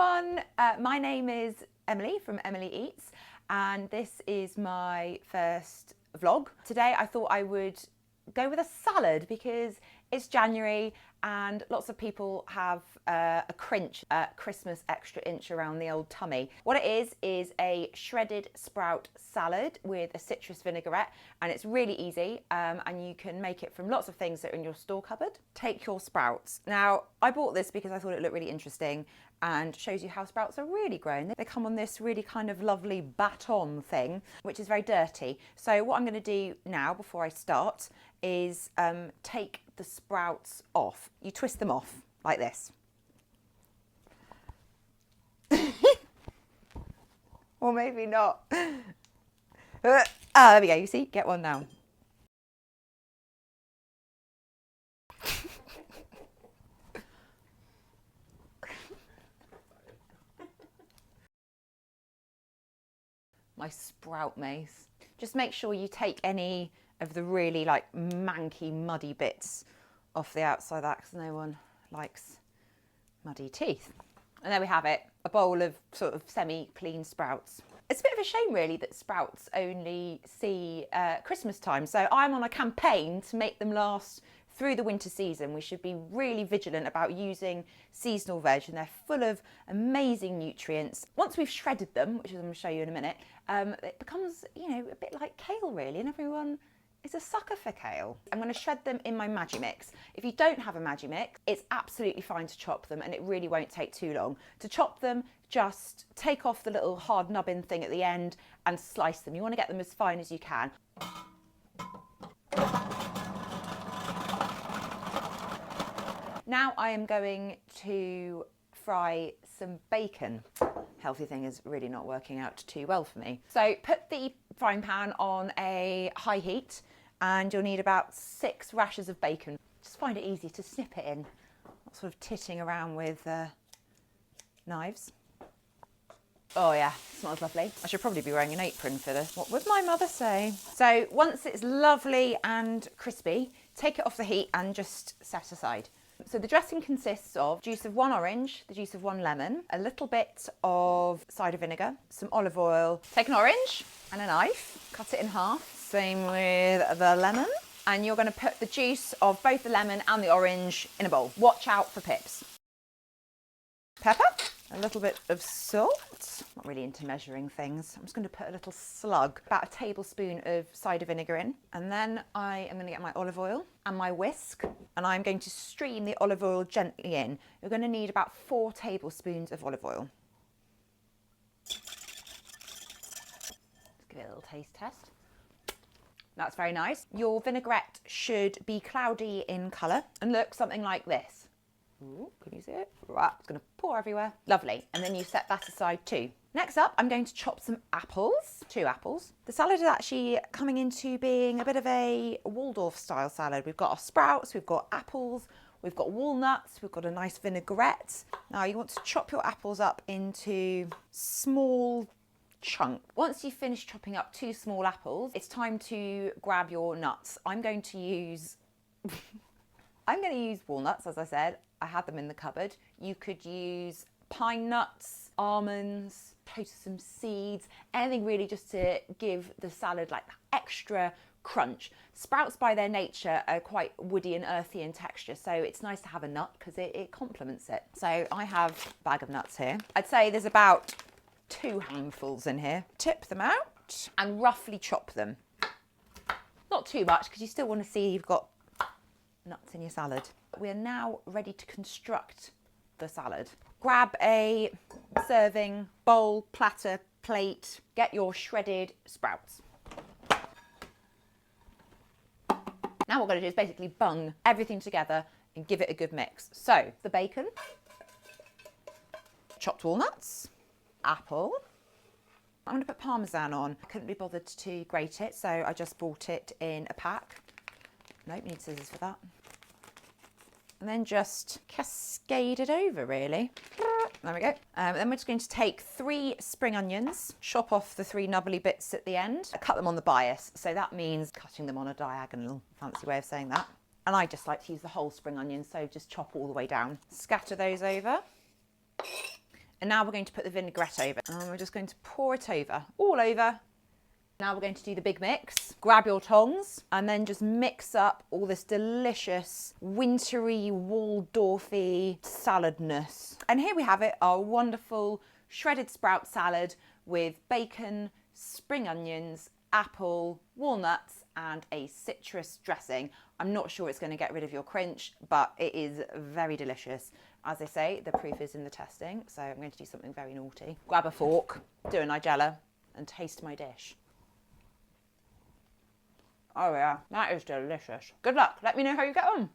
everyone, my name is Emily from Emily Eats, and this is my first vlog. Today I thought I would go with a salad because it's January and lots of people have a Christmas extra inch around the old tummy. What it is a shredded sprout salad with a citrus vinaigrette, and it's really easy and you can make it from lots of things that are in your store cupboard. Take your sprouts. Now, I bought this because I thought it looked really interesting and shows you how sprouts are really grown. They come on this really kind of lovely baton thing, which is very dirty. So what I'm going to do now before I start is take the sprouts off. You twist them off like this. Or maybe not. There we go, you see, get one now. My sprout mace. Just make sure you take any of the really like manky, muddy bits off the outside of that, because no one likes muddy teeth. And there we have it, a bowl of sort of semi-clean sprouts. It's a bit of a shame really that sprouts only see Christmas time. So I'm on a campaign to make them last through the winter season. We should be really vigilant about using seasonal veg, and they're full of amazing nutrients. Once we've shredded them, which I'm going to show you in a minute, it becomes, you know, a bit like kale really, and everyone is a sucker for kale. I'm going to shred them in my Magimix. If you don't have a Magimix, it's absolutely fine to chop them, and it really won't take too long. To chop them, just take off the little hard nubbin thing at the end and slice them. You want to get them as fine as you can. Now I am going to fry some bacon. Healthy thing is really not working out too well for me. So put the frying pan on a high heat and you'll need about 6 rashers of bacon. Just find it easy to snip it in, not sort of titting around with knives. Oh yeah, smells lovely. I should probably be wearing an apron for this. What would my mother say? So once it's lovely and crispy, take it off the heat and just set aside. So the dressing consists of juice of 1 orange, the juice of 1 lemon, a little bit of cider vinegar, some olive oil. Take an orange and a knife, cut it in half. Same with the lemon. And you're going to put the juice of both the lemon and the orange in a bowl. Watch out for pips. Pepper, a little bit of salt. Not really into measuring things. I'm just going to put a little slug, about a tablespoon of cider vinegar in. And then I am going to get my olive oil and my whisk, and I'm going to stream the olive oil gently in. You're going to need about 4 tablespoons of olive oil. Let's give it a little taste test. That's very nice. Your vinaigrette should be cloudy in colour and look something like this. Ooh, can you see it? Right, it's going to pour everywhere. Lovely. And then you set that aside too. Next up, I'm going to chop some apples, 2 apples. The salad is actually coming into being a bit of a Waldorf style salad. We've got our sprouts, we've got apples, we've got walnuts, we've got a nice vinaigrette. Now you want to chop your apples up into small chunks. Once you've finished chopping up 2 small apples, it's time to grab your nuts. I'm going to use walnuts, as I said. I had them in the cupboard. You could use pine nuts, almonds, toast some seeds, anything really just to give the salad like extra crunch. Sprouts by their nature are quite woody and earthy in texture, so it's nice to have a nut because it complements it. So I have a bag of nuts here. I'd say there's about 2 handfuls in here. Tip them out and roughly chop them. Not too much because you still want to see you've got nuts in your salad. We're now ready to construct the salad. Grab a serving bowl, platter, plate, get your shredded sprouts. Now what we're going to do is basically bung everything together and give it a good mix. So the bacon, chopped walnuts, apple. I'm going to put Parmesan on. I couldn't be bothered to grate it, so I just bought it in a pack. Nope, need scissors for that. And then just cascade it over really. There we go. Then we're just going to take 3 spring onions, chop off the 3 nubbly bits at the end, cut them on the bias. So that means cutting them on a diagonal, fancy way of saying that. And I just like to use the whole spring onion, so just chop all the way down. Scatter those over. And now we're going to put the vinaigrette over. And we're just going to pour it over, all over. Now we're going to do the big mix. Grab your tongs and then just mix up all this delicious, wintry, Waldorfy saladness. And here we have it, our wonderful shredded sprout salad with bacon, spring onions, apple, walnuts, and a citrus dressing. I'm not sure it's going to get rid of your crunch, but it is very delicious. As I say, the proof is in the testing, so I'm going to do something very naughty. Grab a fork, do a nigella, and taste my dish. Oh yeah, that is delicious. Good luck. Let me know how you get on.